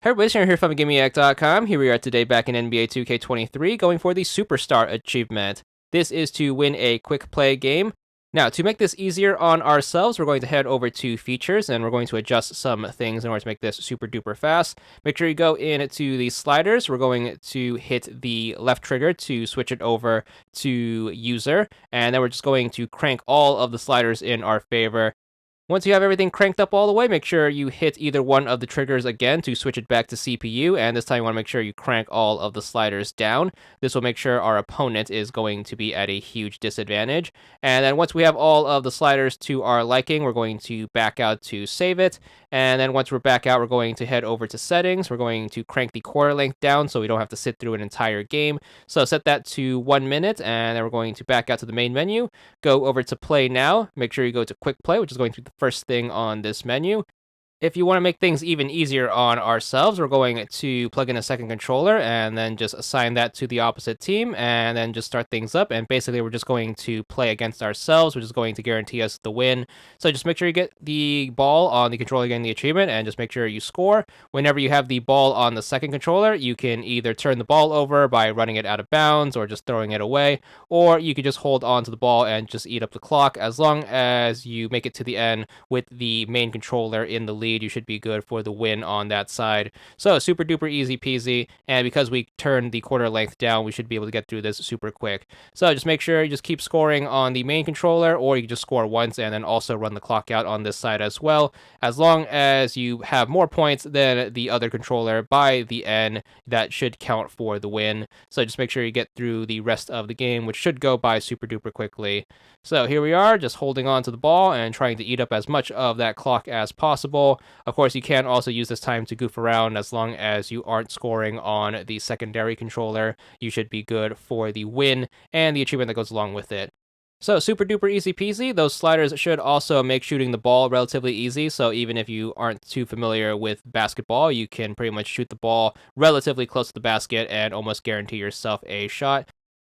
Hey everybody, Sharon here from VidGamiac.com. Here we are today back in NBA 2K23 going for the Superstar achievement. This is to win a quick play game. Now, to make this easier on ourselves, we're going to head over to features and we're going to adjust some things in order to make this super duper fast. Make sure you go into the sliders. We're going to hit the left trigger to switch it over to user, and then we're just going to crank all of the sliders in our favor. Once you have everything cranked up all the way, make sure you hit either one of the triggers again to switch it back to CPU, and this time you want to make sure you crank all of the sliders down. This will make sure our opponent is going to be at a huge disadvantage. And then once we have all of the sliders to our liking, we're going to back out to save it. And then once we're back out, we're going to head over to settings. We're going to crank the quarter length down so we don't have to sit through an entire game. So set that to 1 minute, and then we're going to back out to the main menu, go over to play now. Make sure you go to quick play, which is going to be the first thing on this menu. If you want to make things even easier on ourselves, we're going to plug in a second controller and then just assign that to the opposite team and then just start things up. And basically, we're just going to play against ourselves, which is going to guarantee us the win. So just make sure you get the ball on the controller getting the achievement and just make sure you score. Whenever you have the ball on the second controller, you can either turn the ball over by running it out of bounds or just throwing it away, or you could just hold on to the ball and just eat up the clock. As long as you make it to the end with the main controller in the lead, you should be good for the win on that side. So super duper easy peasy, and because we turned the quarter length down, we should be able to get through this super quick. So just make sure you just keep scoring on the main controller, or you can just score once and then also run the clock out on this side as well. As long as you have more points than the other controller by the end, that should count for the win. So just make sure you get through the rest of the game, which should go by super duper quickly. So here we are, just holding on to the ball and trying to eat up as much of that clock as possible. Of course, you can also use this time to goof around. As long as you aren't scoring on the secondary controller, you should be good for the win and the achievement that goes along with it. So super duper easy peasy. Those sliders should also make shooting the ball relatively easy. So even if you aren't too familiar with basketball, you can pretty much shoot the ball relatively close to the basket and almost guarantee yourself a shot.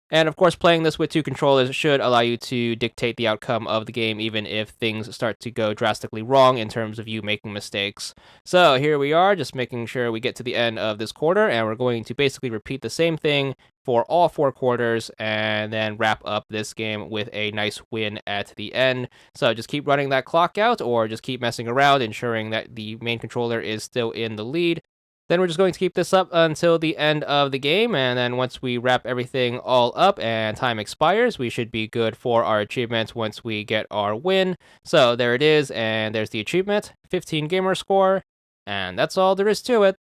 And of course, playing this with two controllers should allow you to dictate the outcome of the game, even if things start to go drastically wrong in terms of you making mistakes. So here we are, just making sure we get to the end of this quarter, and we're going to basically repeat the same thing for all 4 quarters, and then wrap up this game with a nice win at the end. So just keep running that clock out, or just keep messing around, ensuring that the main controller is still in the lead. Then we're just going to keep this up until the end of the game, and then once we wrap everything all up and time expires, we should be good for our achievements once we get our win. So there it is, and there's the achievement, 15 gamer score, and that's all there is to it.